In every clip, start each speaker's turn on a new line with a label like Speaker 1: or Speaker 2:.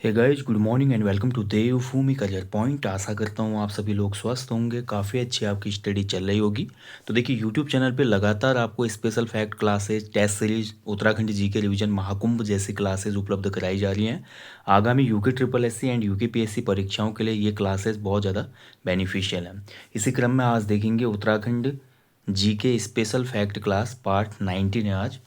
Speaker 1: Hey guys, good morning and welcome to Devbhoomi career point. आशा करता हूँ आप सभी लोग स्वस्थ होंगे, काफ़ी अच्छी आपकी स्टडी चल रही होगी। तो देखिए, यूट्यूब चैनल पे लगातार आपको special fact classes, test series, Uttarakhand GK revision, Mahakumbh जैसी क्लासेस उपलब्ध कराई जा रही हैं। आगामी UK triple SC and UK PSC परीक्षाओं के लिए ये क्लासेस बहुत ज़्यादा बेनिफिशियल हैं। इसी क्रम में आज देखेंगे Uttarakhand GK special fact class part 19 है आज।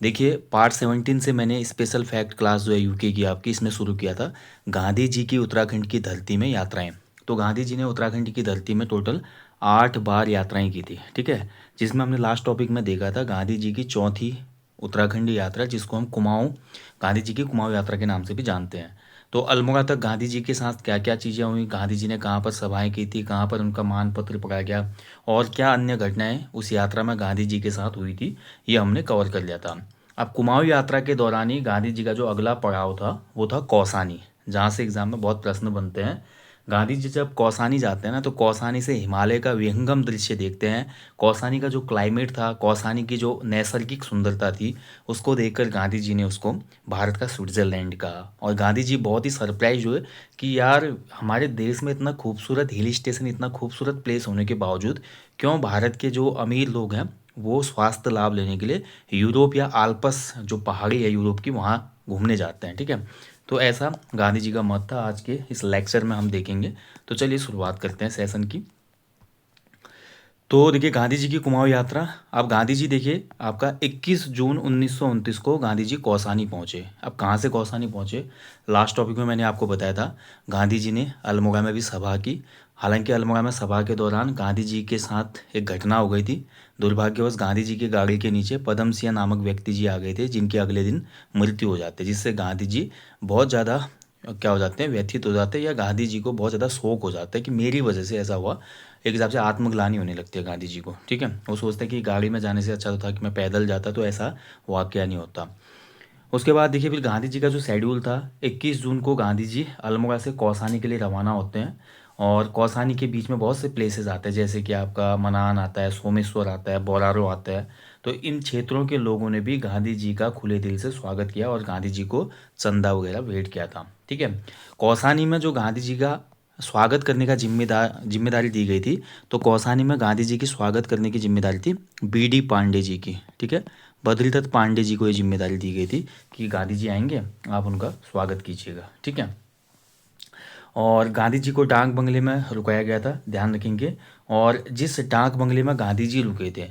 Speaker 1: देखिए, पार्ट 17 से मैंने स्पेशल फैक्ट क्लास जो है यूके की आपकी, इसमें शुरू किया था गांधी जी की उत्तराखंड की धरती में यात्राएं। तो गांधी जी ने उत्तराखंड की धरती में टोटल 8 बार यात्राएं की थी, ठीक है। जिसमें हमने लास्ट टॉपिक में देखा था गांधी जी की चौथी उत्तराखंड यात्रा, जिसको हम कुमाऊं, गांधी जी की कुमाऊं यात्रा के नाम से भी जानते हैं। तो अल्मोड़ा तक गांधी जी के साथ क्या क्या चीज़ें हुई, गांधी जी ने कहाँ पर सभाएं की थी, कहाँ पर उनका मानपत्र पढ़ा गया, और क्या अन्य घटनाएं उस यात्रा में गांधी जी के साथ हुई थी, ये हमने कवर कर लिया था। अब कुमाऊं यात्रा के दौरान ही गांधी जी का जो अगला पड़ाव था वो था कौसानी, जहाँ से एग्जाम में बहुत प्रश्न बनते हैं। गांधी जी जब कौसानी जाते हैं ना, तो कौसानी से हिमालय का विहंगम दृश्य देखते हैं। कौसानी का जो क्लाइमेट था, कौसानी की जो नैसर्गिक सुंदरता थी, उसको देखकर गांधी जी ने उसको भारत का स्विट्जरलैंड कहा। और गांधी जी बहुत ही सरप्राइज हुए कि यार, हमारे देश में इतना खूबसूरत हिल स्टेशन, इतना खूबसूरत प्लेस होने के बावजूद क्यों भारत के जो अमीर लोग हैं वो स्वास्थ्य लाभ लेने के लिए यूरोप या आल्पस जो पहाड़ी है यूरोप की, वहाँ घूमने जाते हैं, ठीक है। तो ऐसा गांधी जी का मत था। आज के इस लेक्चर में हम देखेंगे। तो चलिए शुरुआत करते हैं सेशन की। तो देखिए, गांधी जी की कुमाऊं यात्रा। अब गांधी जी देखिए, आपका 21 जून 1929 को गांधी जी कौसानी पहुंचे। अब कहाँ से कौसानी पहुंचे, लास्ट टॉपिक में मैंने आपको बताया था गांधी जी ने अल्मोड़ा में भी सभा की। हालांकि अल्मोड़ा में सभा के दौरान गांधी जी के साथ एक घटना हो गई थी। दुर्भाग्यवश गांधी जी की गाड़ी के नीचे पदम सिंह नामक व्यक्ति जी आ गए थे, जिनके अगले दिन मृत्यु हो जाती है, जिससे गांधी जी बहुत ज़्यादा क्या हो जाते हैं, व्यथित हो जाते हैं, या गांधी जी को बहुत ज़्यादा शोक हो जाता है कि मेरी वजह से ऐसा हुआ। एक हिसाब से आत्मग्लानि होने लगती है गांधी जी को, ठीक है। वो सोचते हैं कि गाड़ी में जाने से अच्छा तो था कि मैं पैदल जाता, तो ऐसा वाकया नहीं होता। उसके बाद देखिए, फिर गांधी जी का जो शेड्यूल था, 21 जून को गांधी जी अल्मोड़ा से कौसानी के लिए रवाना होते हैं। और कौसानी के बीच में बहुत से प्लेसेस आते हैं, जैसे कि आपका मनान आता है, सोमेश्वर आता है, बोरारो आता है। तो इन क्षेत्रों के लोगों ने भी गांधी जी का खुले दिल से स्वागत किया और गांधी जी को चंदा वगैरह भेंट किया था, ठीक है। कौसानी में जो गांधी जी का स्वागत करने का जिम्मेदारी दी गई थी, तो कौसानी में गांधी जी की स्वागत करने की जिम्मेदारी थी बीडी पांडे जी की, ठीक है। बद्रीदत्त पांडे जी को ये जिम्मेदारी दी गई थी कि गांधी जी आएंगे, आप उनका स्वागत कीजिएगा, ठीक है। और गांधी जी को डाक बंगले में रुकाया गया था, ध्यान रखेंगे। और जिस डाक बंगले में गांधी जी रुके थे,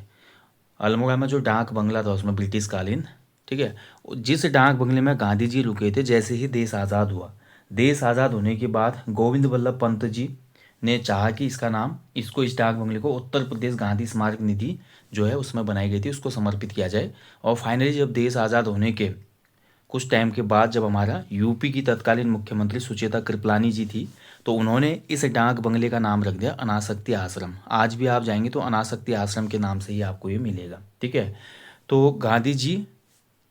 Speaker 1: अल्मोड़ा में जो डाक बंगला था उसमें ब्रिटिश कालीन, ठीक है, जिस डाक बंगले में गांधी जी रुके थे, जैसे ही देश आज़ाद हुआ, देश आज़ाद होने के बाद गोविंद वल्लभ पंत जी ने चाहा कि इसका नाम, इसको, इस डाक बंगले को उत्तर प्रदेश गांधी स्मारक निधि जो है उसमें बनाई गई थी, उसको समर्पित किया जाए। और फाइनली जब देश आज़ाद होने के कुछ टाइम के बाद, जब हमारा यूपी की तत्कालीन मुख्यमंत्री सुचेता कृपलानी जी थी, तो उन्होंने इस डाक बंगले का नाम रख दिया अनासक्ति आश्रम। आज भी आप जाएंगे तो अनासक्ति आश्रम के नाम से ही आपको ये मिलेगा, ठीक है। तो गांधी जी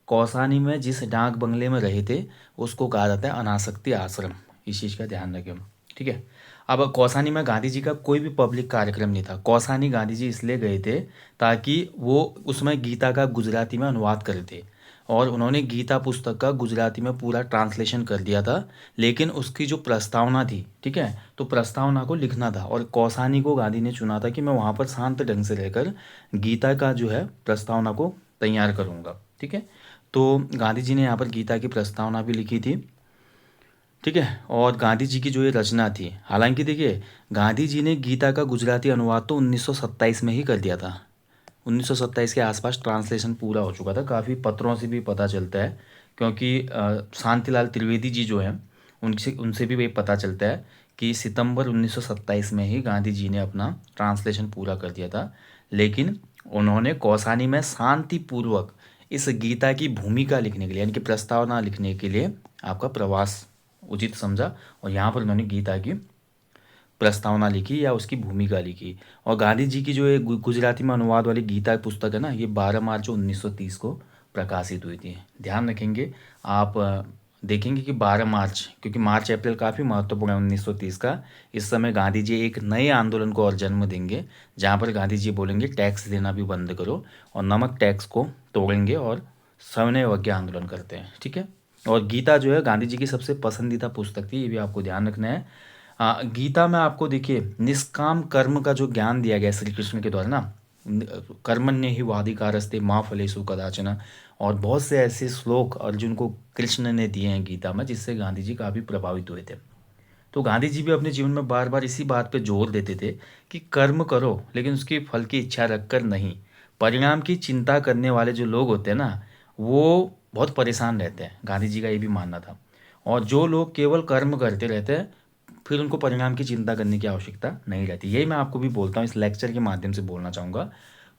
Speaker 1: कौसानी में जिस डाक बंगले में रहे थे, उसको कहा जाता है अनासक्ति आश्रम। इस चीज़ का ध्यान रखें, ठीक है। अब कौसानी में गांधी जी का कोई भी पब्लिक कार्यक्रम नहीं था। कौसानी गांधी जी इसलिए गए थे ताकि वो उसमें गीता का गुजराती में अनुवाद करे थे, और उन्होंने गीता पुस्तक का गुजराती में पूरा ट्रांसलेशन कर दिया था। लेकिन उसकी जो प्रस्तावना थी, ठीक है, तो प्रस्तावना को लिखना था, और कौसानी को गांधी ने चुना था कि मैं वहाँ पर शांत ढंग से रहकर गीता का जो है प्रस्तावना को तैयार करूँगा, ठीक है। तो गांधी जी ने यहाँ पर गीता की प्रस्तावना भी लिखी थी, ठीक है। और गांधी जी की जो ये रचना थी, हालांकि देखिए, गांधी जी ने गीता का गुजराती अनुवाद तो 1927 में ही कर दिया था। 1927 के आसपास ट्रांसलेशन पूरा हो चुका था, काफ़ी पत्रों से भी पता चलता है, क्योंकि शांतिलाल त्रिवेदी जी जो हैं, उनसे उनसे भी वही पता चलता है कि सितंबर 1927 में ही गांधी जी ने अपना ट्रांसलेशन पूरा कर दिया था। लेकिन उन्होंने कौसानी में शांतिपूर्वक इस गीता की भूमिका लिखने के लिए, यानी कि प्रस्तावना लिखने के लिए, आपका प्रवास उचित समझा, और यहाँ पर उन्होंने गीता की प्रस्तावना लिखी या उसकी भूमिका लिखी। और गांधी जी की जो ये गुजराती में अनुवाद वाली गीता पुस्तक है ना, ये 12 मार्च 1930 को प्रकाशित हुई थी। ध्यान रखेंगे आप, देखेंगे कि 12 मार्च, क्योंकि मार्च अप्रैल काफ़ी महत्वपूर्ण है 1930 का। इस समय गांधी जी एक नए आंदोलन को और जन्म देंगे, जहाँ पर गांधी जी बोलेंगे टैक्स देना भी बंद करो, और नमक टैक्स को तोड़ेंगे, और सविनय अवज्ञा आंदोलन करते हैं, ठीक है। और गीता जो है गांधी जी की सबसे पसंदीदा पुस्तक थी, ये भी आपको ध्यान रखना है। गीता में आपको देखिए निष्काम कर्म का जो ज्ञान दिया गया श्री कृष्ण के द्वारा ना, कर्मण्य ही वाधिकारस्ते माँ फलेषु कदाचन, और बहुत से ऐसे श्लोक अर्जुन को कृष्ण ने दिए हैं गीता में, जिससे गांधी जी काफ़ी प्रभावित हुए थे। तो गांधी जी भी अपने जीवन में बार बार इसी बात पे जोर देते थे कि कर्म करो लेकिन उसकी फल की इच्छा रखकर नहीं। परिणाम की चिंता करने वाले जो लोग होते हैं ना, वो बहुत परेशान रहते हैं, गांधी जी का ये भी मानना था। और जो लोग केवल कर्म करते रहते हैं, फिर उनको परिणाम की चिंता करने की आवश्यकता नहीं रहती। यही मैं आपको भी बोलता हूँ, इस लेक्चर के माध्यम से बोलना चाहूँगा,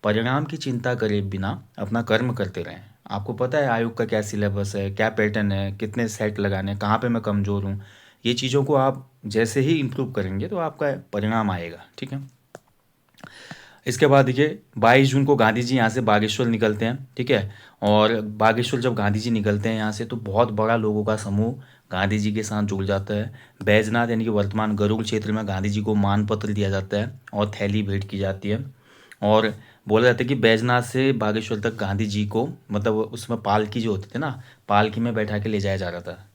Speaker 1: परिणाम की चिंता करे बिना अपना कर्म करते रहें। आपको पता है आयोग का क्या सिलेबस है, क्या पैटर्न है, कितने सेट लगाने हैं, कहाँ पे मैं कमज़ोर हूँ, ये चीज़ों को आप जैसे ही इम्प्रूव करेंगे तो आपका परिणाम आएगा। ठीक है। इसके बाद देखिए 22 जून को गांधी जी यहाँ से बागेश्वर निकलते हैं। ठीक है। और बागेश्वर जब गांधी जी निकलते हैं यहाँ से, तो बहुत बड़ा लोगों का समूह गांधी जी के साथ जुड़ जाता है। बैजनाथ यानी कि वर्तमान गरुड़ क्षेत्र में गांधी जी को मान पत्र दिया जाता है और थैली भेंट की जाती है। और बोला जाता है कि बैजनाथ से बागेश्वर तक गांधी जी को, मतलब उसमें पालकी जो होती थी ना, पालकी में बैठा के ले जाया जा रहा था।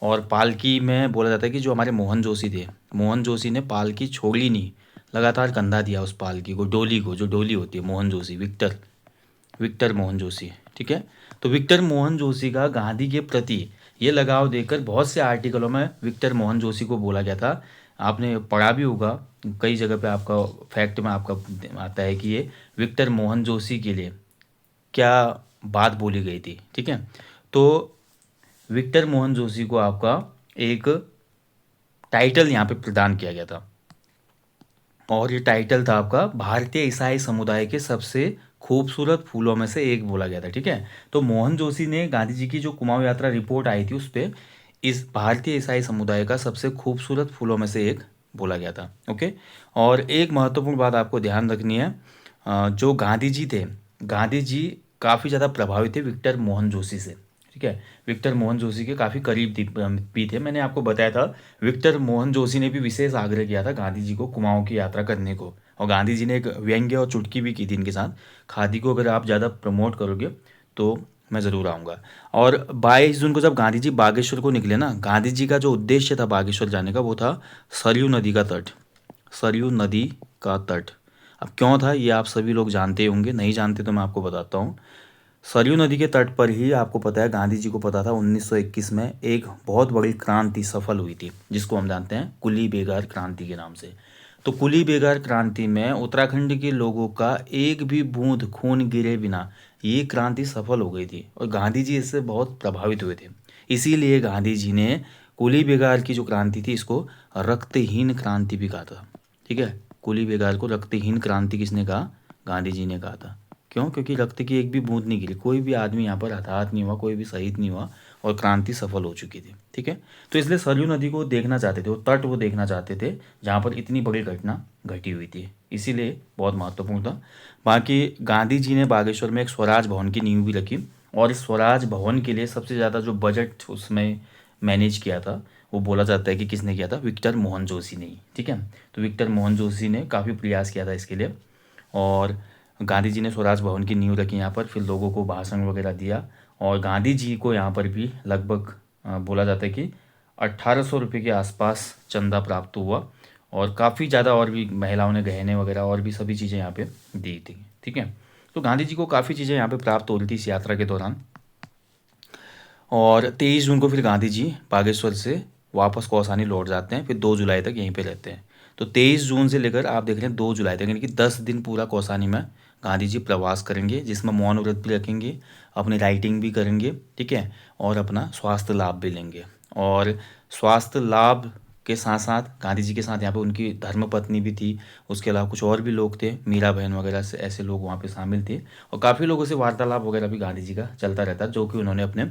Speaker 1: और पालकी में बोला जाता है कि जो हमारे मोहन जोशी थे, मोहन जोशी ने पालकी छोड़ी नहीं, लगातार कंधा दिया उस पालकी को, डोली को, जो डोली होती है, मोहन जोशी, विक्टर, विक्टर मोहन जोशी। ठीक है। तो विक्टर मोहन जोशी का गांधी के प्रति ये लगाव देखकर बहुत से आर्टिकलों में विक्टर मोहन जोशी को बोला गया था। आपने पढ़ा भी होगा कई जगह पे, आपका फैक्ट में आपका आता है कि ये विक्टर मोहन जोशी के लिए क्या बात बोली गई थी। ठीक है। तो विक्टर मोहन जोशी को आपका एक टाइटल यहाँ पे प्रदान किया गया था, और ये टाइटल था आपका भारतीय ईसाई समुदाय के सबसे खूबसूरत फूलों में से एक बोला गया था। ठीक है। तो मोहन जोशी ने गांधी जी की जो कुमाऊं यात्रा रिपोर्ट आई थी, उस पर इस भारतीय ईसाई समुदाय का सबसे खूबसूरत फूलों में से एक बोला गया था। ओके। और एक महत्वपूर्ण बात आपको ध्यान रखनी है, जो गांधी जी थे, गांधी जी काफ़ी ज़्यादा प्रभावित थे विक्टर मोहन जोशी से। ठीक है। विक्टर मोहन जोशी के काफ़ी करीब भी थे। मैंने आपको बताया था विक्टर मोहन जोशी ने भी विशेष आग्रह किया था गांधी जी को कुमाऊं की यात्रा करने को, और गांधी जी ने एक व्यंग्य और चुटकी भी की थी इनके साथ, खादी को अगर आप ज़्यादा प्रमोट करोगे तो मैं ज़रूर आऊँगा। और 22 जून को जब गांधी जी बागेश्वर को निकले ना, गांधी जी का जो उद्देश्य था बागेश्वर जाने का, वो था सरयू नदी का तट, सरयू नदी का तट। अब क्यों था ये आप सभी लोग जानते होंगे, नहीं जानते तो मैं आपको बताता हूँ। सरयू नदी के तट पर ही आपको पता है, गांधी जी को पता था 1921 में एक बहुत बड़ी क्रांति सफल हुई थी, जिसको हम जानते हैं कुली बेगार क्रांति के नाम से। तो कुली बेगार क्रांति में उत्तराखंड के लोगों का एक भी बूंद खून गिरे बिना ये क्रांति सफल हो गई थी, और गांधी जी इससे बहुत प्रभावित हुए थे। इसीलिए गांधी जी ने कुली बेगार की जो क्रांति थी, इसको रक्तहीन क्रांति भी कहा था। ठीक है। कुली बेगार को रक्तहीन क्रांति किसने कहा? गांधी जी ने कहा था। क्यों? क्योंकि रक्त की एक भी बूंद नहीं गिरी, कोई भी आदमी यहाँ पर हताहत नहीं हुआ, कोई भी शहीद नहीं हुआ, और क्रांति सफल हो चुकी थी। ठीक है। तो इसलिए सरयू नदी को देखना चाहते थे, वो तट वो देखना चाहते थे जहाँ पर इतनी बड़ी घटना घटी हुई थी, इसीलिए बहुत महत्वपूर्ण था। बाकी गांधी जी ने बागेश्वर में एक स्वराज भवन की नींव भी रखी, और इस स्वराज भवन के लिए सबसे ज़्यादा जो बजट उसमें मैनेज किया था, वो बोला जाता है कि किसने किया था? विक्टर मोहन जोशी ने ही। ठीक है। तो विक्टर मोहन जोशी ने काफ़ी प्रयास किया था इसके लिए, और गांधी जी ने स्वराज भवन की नींव रखी यहाँ पर, फिर लोगों को भाषण वगैरह दिया, और गांधी जी को यहाँ पर भी लगभग बोला जाता है कि 1800 रुपये के आसपास चंदा प्राप्त हुआ, और काफ़ी ज़्यादा और भी महिलाओं ने गहने वगैरह और भी सभी चीज़ें यहाँ पे दी थी। ठीक है। तो गांधी जी को काफ़ी चीज़ें यहाँ पे प्राप्त हो रही थी इस यात्रा के दौरान। और 23 जून को फिर गांधी जी बागेश्वर से वापस कौसानी लौट जाते हैं, फिर 2 जुलाई तक यहीं पे रहते हैं। तो 23 जून से लेकर आप देख रहे हैं 2 जुलाई तक, यानी कि 10 दिन पूरा कौसानी में गांधी जी प्रवास करेंगे, जिसमें मौन व्रत भी रखेंगे, अपनी राइटिंग भी करेंगे। ठीक है। और अपना स्वास्थ्य लाभ भी लेंगे। और स्वास्थ्य लाभ के साथ साथ गांधी जी के साथ यहाँ पे उनकी धर्मपत्नी भी थी, उसके अलावा कुछ और भी लोग थे, मीरा बहन वगैरह से ऐसे लोग वहाँ पे शामिल थे, और काफ़ी लोगों से वार्तालाप वगैरह भी गांधी जी का चलता रहता, जो कि उन्होंने अपने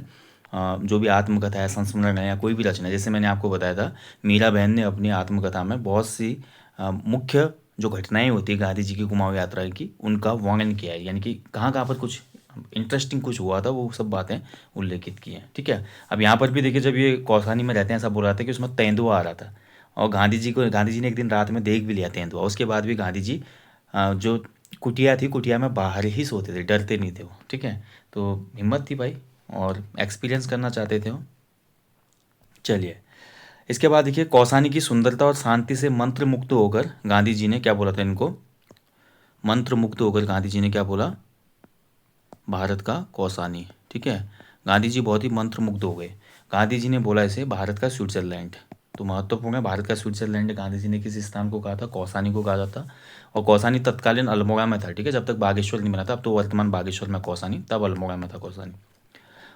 Speaker 1: जो भी आत्मकथा है, संस्मरण है, या कोई भी रचना, जैसे मैंने आपको बताया था, मीरा बहन ने अपनी आत्मकथा में बहुत सी मुख्य जो घटनाएं होती है गांधी जी की कुमाऊं यात्रा की, उनका वर्णन किया है, यानी कि कहाँ कहाँ पर कुछ इंटरेस्टिंग कुछ हुआ था, वो सब बातें उल्लेखित की हैं। ठीक है। अब यहाँ पर भी देखिए, जब ये कौसानी में रहते हैं, ऐसा बोल रहा था कि उसमें तेंदुआ आ रहा था, और गांधी जी ने एक दिन रात में देख भी लिया तेंदुआ। उसके बाद भी गांधी जी जो कुटिया थी, कुटिया में बाहर ही सोते थे, डरते नहीं थे वो। ठीक है। तो हिम्मत थी भाई, और एक्सपीरियंस करना चाहते थे वो। चलिए, इसके बाद देखिए कौसानी की सुंदरता और शांति से मंत्र मुक्त होकर गांधी जी ने क्या बोला था इनको, मंत्र मुक्त होकर गांधी जी ने क्या बोला, भारत का कौसानी। ठीक है, गांधी जी बहुत ही मंत्र मुग्ध हो गए। गांधी जी ने बोला इसे भारत का स्विट्जरलैंड। तो महत्वपूर्ण है, भारत का स्विट्जरलैंड गांधी जी ने किस स्थान को कहा था, कौसानी को कहा जाता। और कौसानी तत्कालीन अल्मोड़ा में था। ठीक है, जब तक बागेश्वर नहीं बना था, अब तो वर्तमान बागेश्वर में कौसानी, तब अल्मोड़ा में था कौसानी।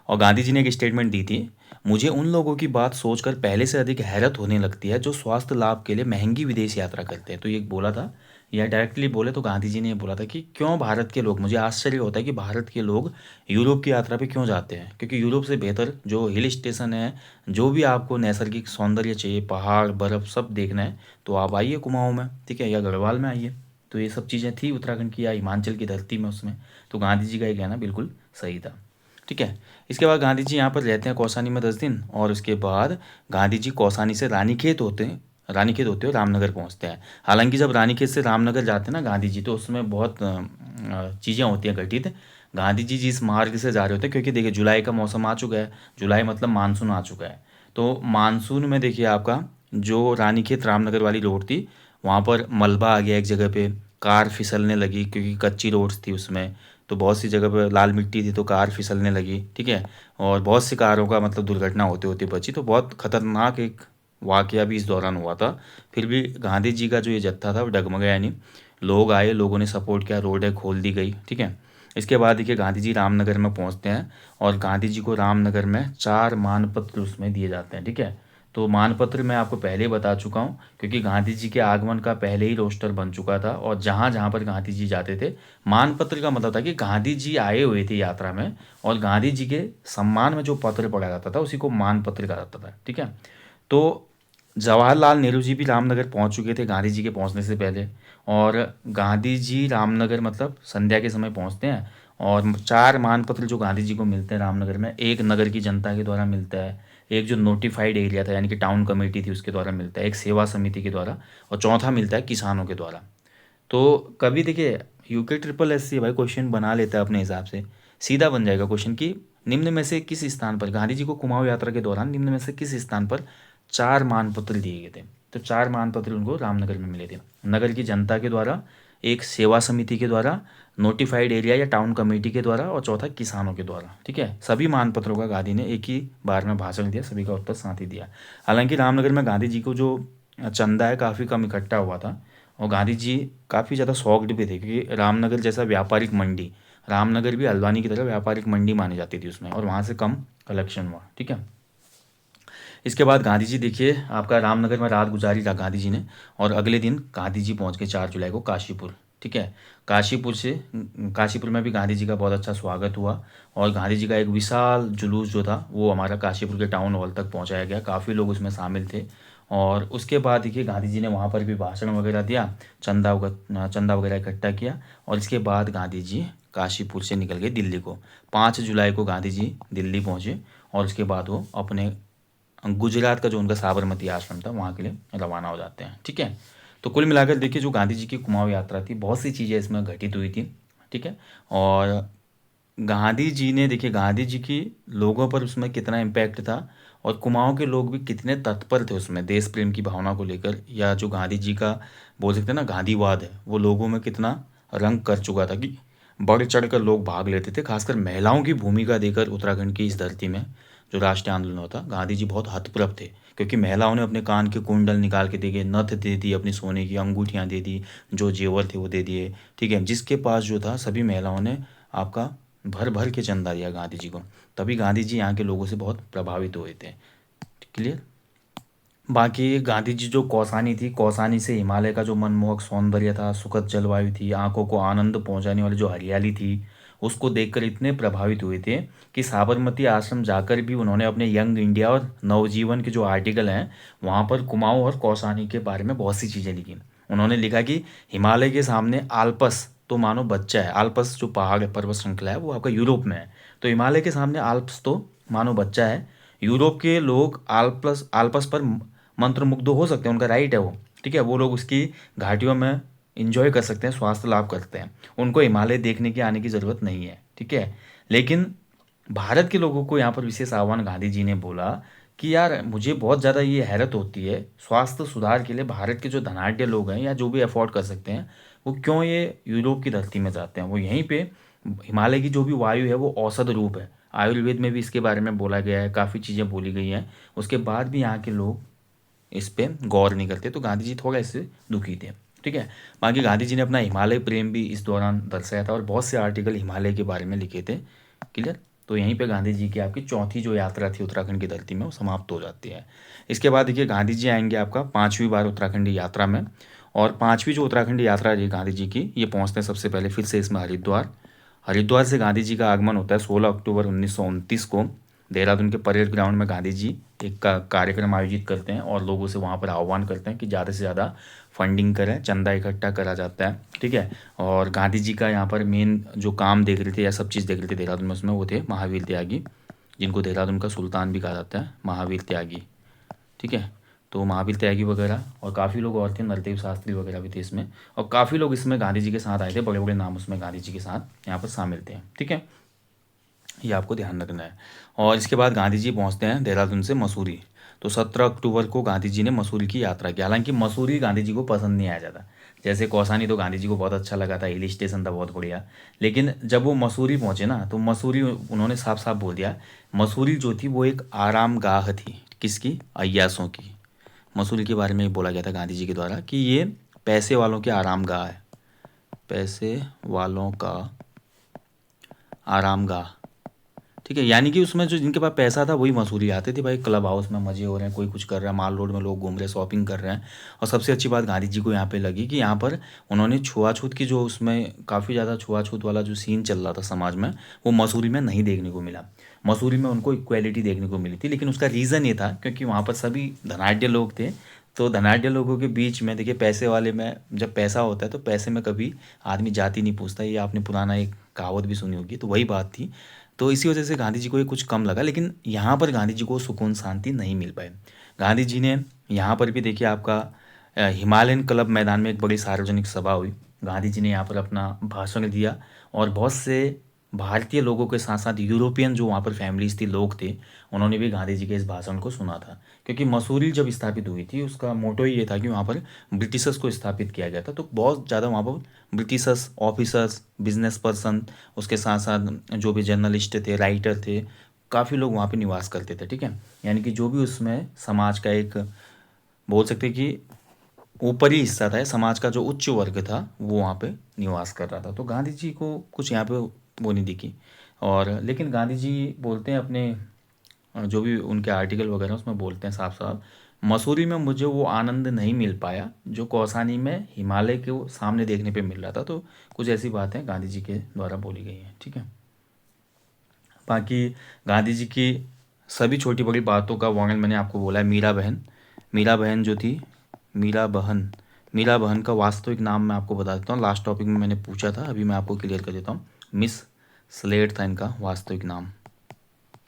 Speaker 1: और गांधी जी ने एक स्टेटमेंट दी थी, मुझे उन लोगों की बात सोचकर पहले से अधिक हैरत होने लगती है जो स्वास्थ्य लाभ के लिए महंगी विदेश यात्रा करते हैं। तो ये बोला था, या डायरेक्टली बोले तो गांधी जी ने ये बोला था कि क्यों भारत के लोग, मुझे आश्चर्य होता है कि भारत के लोग यूरोप की यात्रा पे क्यों जाते हैं, क्योंकि यूरोप से बेहतर जो हिल स्टेशन है, जो भी आपको नैसर्गिक सौंदर्य चाहिए, पहाड़ बर्फ़ सब देखना है, तो आप आइए कुमाऊँ में, ठीक है, या गढ़वाल में आइए। तो ये सब चीज़ें थी उत्तराखंड की या हिमाचल की धरती में उसमें। तो गांधी जी का ये कहना बिल्कुल सही था। ठीक है, इसके बाद गांधी जी यहाँ पर रहते हैं कौसानी में 10 दिन, और उसके बाद गांधी जी कौसानी से रानीखेत होते हैं, रानीखेत होते हुए रामनगर पहुँचते हैं। हालांकि जब रानीखेत से रामनगर जाते हैं ना गांधी जी, तो उसमें बहुत चीज़ें होती हैं घटित। गांधी जी जिस मार्ग से जा रहे होते हैं, क्योंकि देखिए जुलाई का मौसम आ चुका है, जुलाई मतलब मानसून आ चुका है। तो मानसून में देखिए आपका जो रानीखेत रामनगर वाली रोड थी, वहाँ पर मलबा आ गया एक जगह पे, कार फिसलने लगी क्योंकि कच्ची रोड्स थी उसमें। तो बहुत सी जगह पर लाल मिट्टी थी तो कार फिसलने लगी। ठीक है, और बहुत सी कारों का मतलब दुर्घटना होते होते बची। तो बहुत खतरनाक एक वाकया भी इस दौरान हुआ था। फिर भी गांधी जी का जो ये जत्था था वो डगमगाया नहीं, लोग आए, लोगों ने सपोर्ट किया, रोडें खोल दी गई। ठीक है, इसके बाद देखिए गांधी जी रामनगर में पहुंचते हैं, और गांधी जी को रामनगर में 4 मानपत्र उसमें दिए जाते हैं। ठीक है, तो मानपत्र मैं आपको पहले ही बता चुका हूँ, क्योंकि गांधी जी के आगमन का पहले ही रोस्टर बन चुका था, और जहाँ जहाँ पर गांधी जी जाते थे, मानपत्र का मतलब था कि गांधी जी आए हुए थे यात्रा में, और गांधी जी के सम्मान में जो पत्र पढ़ा जाता था उसी को मानपत्र कहा जाता था। ठीक है, तो जवाहरलाल नेहरू जी भी रामनगर पहुंच चुके थे गांधी जी के पहुंचने से पहले, और गांधी जी रामनगर मतलब संध्या के समय पहुंचते हैं, और 4 मानपत्र जो गांधी जी को मिलते हैं रामनगर में, एक नगर की जनता के द्वारा मिलता है, एक जो नोटिफाइड एरिया था यानी कि टाउन कमेटी थी उसके द्वारा मिलता है, एक सेवा समिति के द्वारा, और चौथा मिलता है किसानों के द्वारा। तो कभी देखिए यूके ट्रिपल एस सी भाई क्वेश्चन बना लेता है अपने हिसाब से, सीधा बन जाएगा क्वेश्चन कि निम्न में से किस स्थान पर गांधी जी को कुमाऊं यात्रा के दौरान निम्न में से किस स्थान पर 4 मानपत्र दिए गए थे। तो 4 मानपत्र उनको रामनगर में मिले थे, नगर की जनता के द्वारा, एक सेवा समिति के द्वारा, नोटिफाइड एरिया या टाउन कमेटी के द्वारा, और चौथा किसानों के द्वारा। ठीक है, सभी मानपत्रों का गांधी ने एक ही बार में भाषण दिया, सभी का उत्तर साथ ही दिया। हालांकि रामनगर में गांधी जी को जो चंदा है काफ़ी कम इकट्ठा हुआ था, और गांधी जी काफ़ी ज़्यादा शॉक्ड भी थे, क्योंकि रामनगर जैसा व्यापारिक मंडी, रामनगर भी हल्द्वानी की तरह व्यापारिक मंडी मानी जाती थी उसमें, और वहाँ से कम कलेक्शन हुआ। ठीक है, इसके बाद गांधी जी देखिए आपका रामनगर में रात गुजारी था गांधी जी ने, और अगले दिन गांधी जी पहुँच गए 4 जुलाई को काशीपुर। ठीक है, काशीपुर में भी गांधी जी का बहुत अच्छा स्वागत हुआ, और गांधी जी का एक विशाल जुलूस जो था वो हमारा काशीपुर के टाउन हॉल तक पहुंचाया गया, काफ़ी लोग उसमें शामिल थे। और उसके बाद देखिए गांधी जी ने वहाँ पर भी भाषण वगैरह दिया, चंदा वगैरह इकट्ठा किया, और इसके बाद गांधी जी काशीपुर से निकल गए दिल्ली को। 5 जुलाई को गांधी जी दिल्ली पहुँचे, और उसके बाद वो अपने गुजरात का जो उनका साबरमती आश्रम था वहाँ के लिए रवाना हो जाते हैं। ठीक है, तो कुल मिलाकर देखिए जो गांधी जी की कुमाऊं यात्रा थी, बहुत सी चीज़ें इसमें घटित हुई थी। ठीक है, और गांधी जी ने देखिए गांधी जी की लोगों पर उसमें कितना इम्पैक्ट था, और कुमाऊं के लोग भी कितने तत्पर थे उसमें देश प्रेम की भावना को लेकर, या जो गांधी जी का बोल सकते हैं ना गांधीवाद है, वो लोगों में कितना रंग कर चुका था कि बढ़ चढ़ कर लोग भाग लेते थे। खासकर महिलाओं की भूमिका देकर उत्तराखंड की इस धरती में जो राष्ट्रीय आंदोलन होता, गांधी जी बहुत हतप्रभ थे, क्योंकि महिलाओं ने अपने कान के कुंडल निकाल के दे दिए, नथ दे दी, अपनी सोने की अंगूठियाँ दे दी, जो जेवर थे वो दे दिए। ठीक है, जिसके पास जो था सभी महिलाओं ने आपका भर भर के चंदा दिया गांधी जी को, तभी गांधी जी यहाँ के लोगों से बहुत प्रभावित हुए थे। क्लियर। बाकी गांधी जी जो कौसानी थी, कौसानी से हिमालय का जो मनमोहक सौंदर्य था, सुखद जलवायु थी, आंखों को आनंद पहुंचाने वाली जो हरियाली थी, उसको देखकर इतने प्रभावित हुए थे कि साबरमती आश्रम जाकर भी उन्होंने अपने यंग इंडिया और नवजीवन के जो आर्टिकल हैं वहाँ पर कुमाऊं और कौसानी के बारे में बहुत सी चीज़ें लिखी। उन्होंने लिखा कि हिमालय के सामने आल्पस तो मानो बच्चा है, आल्पस जो पहाड़ है, पर्वत श्रृंखला है, वो आपका यूरोप में है, तो हिमालय के सामने आल्प्स तो मानो बच्चा है। यूरोप के लोग आल्पस आल्पस पर मंत्रमुग्ध हो सकते हैं, उनका राइट है वो। ठीक है, वो लोग उसकी घाटियों में इंजॉय कर सकते हैं, स्वास्थ्य लाभ करते हैं, उनको हिमालय देखने की आने की ज़रूरत नहीं है। ठीक है, लेकिन भारत के लोगों को यहाँ पर विशेष आह्वान गांधी जी ने बोला कि यार मुझे बहुत ज़्यादा ये हैरत होती है, स्वास्थ्य सुधार के लिए भारत के जो धनाढ्य लोग हैं या जो भी अफोर्ड कर सकते हैं, वो क्यों ये यूरोप की धरती में जाते हैं। वो यहीं पे हिमालय की जो भी वायु है वो औषध रूप है। आयुर्वेद में भी इसके बारे में बोला गया है, काफ़ी चीज़ें बोली गई हैं। उसके बाद भी यहाँ के लोग इस पे गौर नहीं करते, तो गांधी जी थोड़ा इससे दुखी थे। ठीक है। बाकी गांधी जी ने अपना हिमालय प्रेम भी इस दौरान दर्शाया था और बहुत से आर्टिकल हिमालय के बारे में लिखे थे। क्लियर। तो यहीं पे गांधी जी की आपकी चौथी जो यात्रा थी उत्तराखंड की धरती में वो समाप्त हो जाती है। इसके बाद देखिए गांधी जी आएंगे आपका पाँचवीं बार उत्तराखंडी यात्रा में। और पाँचवीं जो उत्तराखंडी यात्रा रही गांधी जी की, ये पहुँचते हैं सबसे पहले फिर से इसमें हरिद्वार। हरिद्वार से गांधी जी का आगमन होता है 16 अक्टूबर 1929 को। देहरादून के परेड ग्राउंड में गांधी जी एक कार्यक्रम आयोजित करते हैं और लोगों से वहाँ पर आह्वान करते हैं कि ज़्यादा से ज़्यादा फंडिंग करें, चंदा इकट्ठा करा जाता है। ठीक है। और गांधी जी का यहाँ पर मेन जो काम देख रहे थे या सब चीज़ देख रहे थे देहरादून में, उसमें वो थे महावीर त्यागी, जिनको देहरादून का सुल्तान भी कहा जाता है, महावीर त्यागी। ठीक है। तो महावीर त्यागी वगैरह और काफ़ी लोग और थे, नरदेव शास्त्री वगैरह भी थे इसमें। और काफ़ी लोग इसमें गांधी जी के साथ आए थे, बड़े बड़े नाम उसमें गांधी जी के साथ यहाँ पर शामिल थे। ठीक है। ये आपको ध्यान रखना है। और इसके बाद गांधी जी पहुंचते हैं देहरादून से मसूरी। तो 17 अक्टूबर को गांधी जी ने मसूरी की यात्रा की। हालांकि मसूरी गांधी जी को पसंद नहीं आया जाता। जैसे कौसानी तो गांधी जी को बहुत अच्छा लगा था, हिल स्टेशन था बहुत बढ़िया। लेकिन जब वो मसूरी पहुंचे ना, तो मसूरी उन्होंने साफ साफ बोल दिया, मसूरी जो थी वो एक आराम गाह थी। किसकी? अय्यासों की। मसूरी के बारे में बोला गया था गांधी जी के द्वारा कि ये पैसे वालों के आराम गाह है, पैसे वालों का आराम गाह। ठीक है। यानी कि उसमें जो जिनके पास पैसा था वही मसूरी आते थे भाई, क्लब हाउस में मज़े हो रहे हैं, कोई कुछ कर रहा है, माल रोड में लोग घूम रहे हैं, शॉपिंग कर रहे हैं। और सबसे अच्छी बात गांधी जी को यहाँ पे लगी कि यहाँ पर उन्होंने छुआछूत की जो उसमें काफ़ी ज़्यादा छुआछूत वाला जो सीन चल रहा था समाज में, वो मसूरी में नहीं देखने को मिला। मसूरी में उनको इक्वेलिटी देखने को मिली थी। लेकिन उसका रीज़न ये था क्योंकि वहाँ पर सभी धनाढ्य लोग थे। तो धनाढ्य लोगों के बीच में देखिए, पैसे वाले में जब पैसा होता है तो पैसे में कभी आदमी जाति नहीं पूछता। ये आपने पुराना एक कहावत भी सुनी होगी, तो वही बात थी। तो इसी वजह से गांधी जी को ये कुछ कम लगा। लेकिन यहाँ पर गांधी जी को सुकून शांति नहीं मिल पाए। गांधी जी ने यहाँ पर भी देखिए आपका हिमालयन क्लब मैदान में एक बड़ी सार्वजनिक सभा हुई। गांधी जी ने यहाँ पर अपना भाषण दिया और बहुत से भारतीय लोगों के साथ साथ यूरोपियन जो वहाँ पर फैमिलीज थी, लोग थे, उन्होंने भी गांधी जी के इस भाषण को सुना था। क्योंकि मसूरी जब स्थापित हुई थी उसका मोटो ही ये था कि वहाँ पर ब्रिटिशर्स को स्थापित किया गया था। तो बहुत ज़्यादा वहाँ पर ब्रिटिशर्स, ऑफिसर्स, बिजनेस पर्सन, उसके साथ साथ जो भी जर्नलिस्ट थे, राइटर थे, काफ़ी लोग वहाँ पे निवास करते थे। ठीक है। यानी कि जो भी उसमें समाज का एक बोल सकते हैं कि ऊपरी हिस्सा था, समाज का जो उच्च वर्ग था वो वहाँ पे निवास कर रहा था। तो गांधी जी को कुछ यहाँ पे वो नहीं दिखी। और लेकिन गांधी जी बोलते हैं अपने जो भी उनके आर्टिकल वगैरह उसमें बोलते हैं साफ साफ, मसूरी में मुझे वो आनंद नहीं मिल पाया जो कौसानी में हिमालय के वो सामने देखने पे मिल रहा था। तो कुछ ऐसी बातें गांधी जी के द्वारा बोली गई हैं। ठीक है। बाकी गांधी जी की सभी छोटी बड़ी बातों का वर्णन मैंने आपको बोला है। मीरा बहन, मीरा बहन जो थी, मीरा बहन, मीरा बहन का वास्तविक नाम मैं आपको बता देता हूँ। लास्ट टॉपिक में मैंने पूछा था, अभी मैं आपको क्लियर कर देता हूँ। मिस स्लेड था इनका वास्तविक नाम।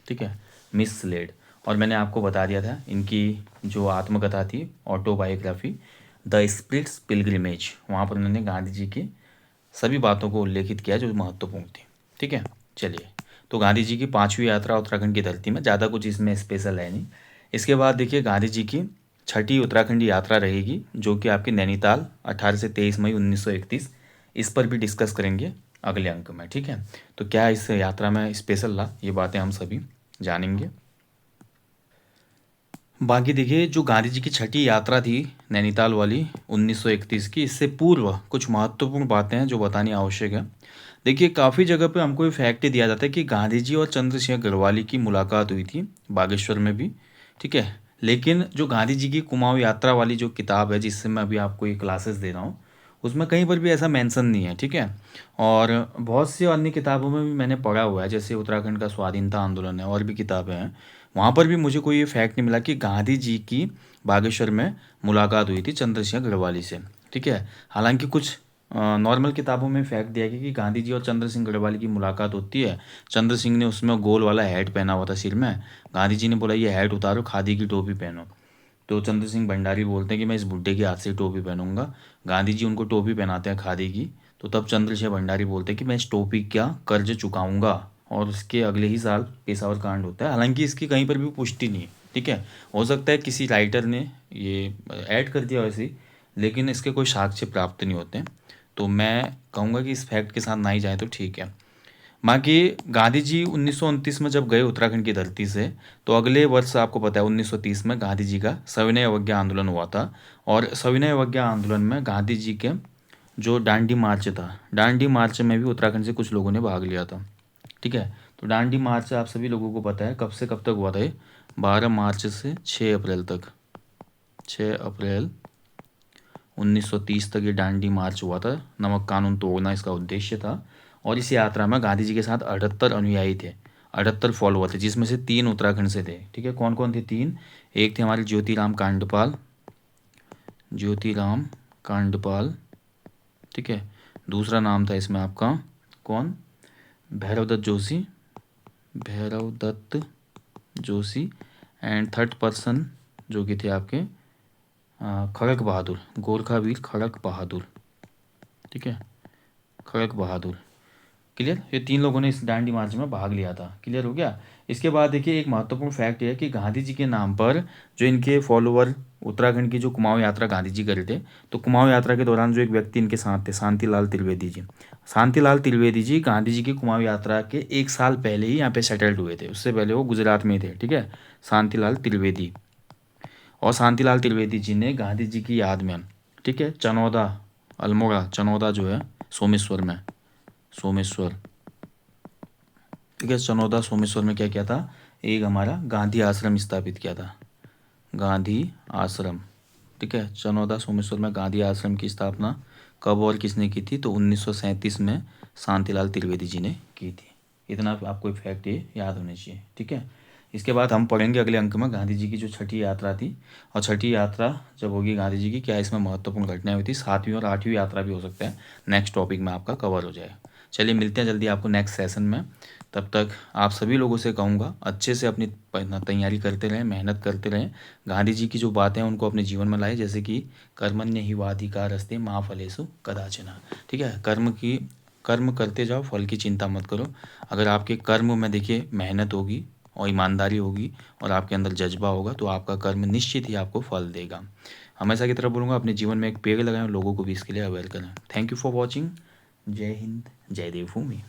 Speaker 1: ठीक है। Miss Slade. और मैंने आपको बता दिया था इनकी जो आत्मकथा थी, ऑटोबायोग्राफी, द स्पिरिट्स पिलग्रिमेज, वहाँ पर उन्होंने गांधी जी की सभी बातों को उल्लेखित किया जो महत्वपूर्ण थी। ठीक है। चलिए, तो गांधी जी की पाँचवीं यात्रा उत्तराखंड की धरती में, ज़्यादा कुछ इसमें स्पेशल है नहीं। इसके बाद देखिए गांधी जी की छठी उत्तराखंडी यात्रा रहेगी जो कि आपकी नैनीताल 18 से 23 मई 1931। इस पर भी डिस्कस करेंगे अगले अंक में। ठीक है। तो क्या इस यात्रा में स्पेशल रहा, ये बातें हम सभी जानेंगे। बाकी देखिए जो गांधी जी की छठी यात्रा थी नैनीताल वाली 1931 की, इससे पूर्व कुछ महत्वपूर्ण बातें हैं जो बतानी आवश्यक है। देखिए काफ़ी जगह पे हमको ये फैक्ट दिया जाता है कि गांधी जी और चंद्रशेखर गढ़वाली की मुलाकात हुई थी बागेश्वर में भी। ठीक है। लेकिन जो गांधी जी की कुमाऊं यात्रा वाली जो किताब है जिससे मैं अभी आपको ये क्लासेस दे रहा हूँ, उसमें कहीं पर भी ऐसा मेंशन नहीं है। ठीक है। और बहुत सी अन्य किताबों में भी मैंने पढ़ा हुआ है, जैसे उत्तराखंड का स्वाधीनता आंदोलन है और भी किताबें हैं, वहाँ पर भी मुझे कोई ये फैक्ट नहीं मिला कि गांधी जी की बागेश्वर में मुलाकात हुई थी चंद्रशेखर गढ़वाली से। ठीक है। हालांकि कुछ नॉर्मल किताबों में फैक्ट दिया गया कि गांधी जी और चंद्र सिंह गढ़वाली की मुलाकात होती है। चंद्र सिंह ने उसमें गोल वाला हैट पहना हुआ था सिर में। गांधी जी ने बोला ये हैट उतारो, खादी की टोपी पहनो। तो चंद्र सिंह भंडारी बोलते हैं कि मैं इस बुड्ढे के हाथ से टोपी पहनूंगा। गांधी जी उनको टोपी पहनाते हैं खादी की। तो तब चंद्रशेखर भंडारी बोलते हैं कि मैं इस टोपी का कर्ज चुकाऊंगा। और उसके अगले ही साल पेशावर कांड होता है। हालांकि इसकी कहीं पर भी पुष्टि नहीं है। ठीक है। हो सकता है किसी राइटर ने ये ऐड कर दिया वैसे ही, लेकिन इसके कोई साक्ष्य प्राप्त नहीं होते हैं। तो मैं कहूँगा कि इस फैक्ट के साथ ना ही जाए तो ठीक है। बाकी गांधी जी 1929 में जब गए उत्तराखंड की धरती से, तो अगले वर्ष आपको पता है 1930 में गांधी जी का सविनय अवज्ञा आंदोलन हुआ था। और सविनय अवज्ञा आंदोलन में गांधी जी के जो डांडी मार्च था, डांडी मार्च में भी उत्तराखंड से कुछ लोगों ने भाग लिया था। ठीक है। तो डांडी मार्च आप सभी लोगों को पता है कब से कब तक हुआ था ये, 12 मार्च से 6 अप्रैल तक। 6 अप्रैल 1930 तक ये डांडी मार्च हुआ था। नमक कानून तोड़ना इसका उद्देश्य था। और इस यात्रा में गांधी जी के साथ 78 अनुयायी थे, 78 फॉलोअर थे, जिसमें से 3 उत्तराखंड से थे। ठीक है। कौन कौन थे? 3। एक थे हमारे ज्योतिराम कांडपाल, ज्योतिराम कांडपाल। ठीक है। दूसरा नाम था इसमें आपका कौन? Bhairav Dutt Joshi, Bhairav Dutt Joshi. And third person जो कि थे आपके खड़क बहादुर, गोरखा वीर खड़क बहादुर। ठीक है। खड़क बहादुर। क्लियर? ये 3 लोगों ने इस डांडी मार्च में भाग लिया था। क्लियर हो गया? इसके बाद देखिए एक महत्वपूर्ण फैक्ट ये है कि गांधी जी के नाम पर जो इनके फॉलोअर उत्तराखंड की जो कुमाऊं यात्रा गांधी जी कर रहे थे, तो कुमाऊं यात्रा के दौरान जो एक व्यक्ति इनके साथ थे, शांतिलाल त्रिवेदी जी। शांतिलाल त्रिवेदी जी गांधी जी की कुमाऊं यात्रा के 1 साल पहले ही यहाँ पे सेटल्ड हुए थे। उससे पहले वो गुजरात में थे। ठीक है। शांतिलाल त्रिवेदी। और शांतिलाल त्रिवेदी जी ने गांधी जी की याद में, ठीक है, चनौदा, अल्मोड़ा चनौदा जो है सोमेश्वर में, सोमेश्वर, ठीक है, चनौदा सोमेश्वर में क्या किया था? एक हमारा गांधी आश्रम स्थापित किया था। गांधी आश्रम। ठीक है। चनौदा सोमेश्वर में गांधी आश्रम की स्थापना कब और किसने की थी? तो 1937 में शांतिलाल त्रिवेदी जी ने की थी। इतना आपको फैक्ट ये याद होने चाहिए। ठीक है। इसके बाद हम पढ़ेंगे अगले अंक में गांधी जी की जो छठी यात्रा थी, और छठी यात्रा जब होगी गांधी जी की, क्या इसमें महत्वपूर्ण घटनाएं हुई थी। 7वीं और 8वीं यात्रा भी हो सकता है। नेक्स्ट टॉपिक में आपका कवर हो जाए। चलिए मिलते हैं जल्दी आपको नेक्स्ट सेशन में। तब तक आप सभी लोगों से कहूँगा अच्छे से अपनी तैयारी करते रहें, मेहनत करते रहें। गांधी जी की जो बातें हैं उनको अपने जीवन में लाएं, जैसे कि कर्मण्येवाधिकारस्ते मा फलेषु कदाचन। ठीक है। कर्म करते जाओ, फल की चिंता मत करो। अगर आपके कर्म में देखिए मेहनत होगी और ईमानदारी होगी और आपके अंदर जज्बा होगा, तो आपका कर्म निश्चित ही आपको फल देगा। हमेशा की तरह बोलूँगा, अपने जीवन में एक पेड़ लगाएं और लोगों को भी इसके लिए अवेयर करें। Thank you for watching. जय हिंद, जय देवभूमि।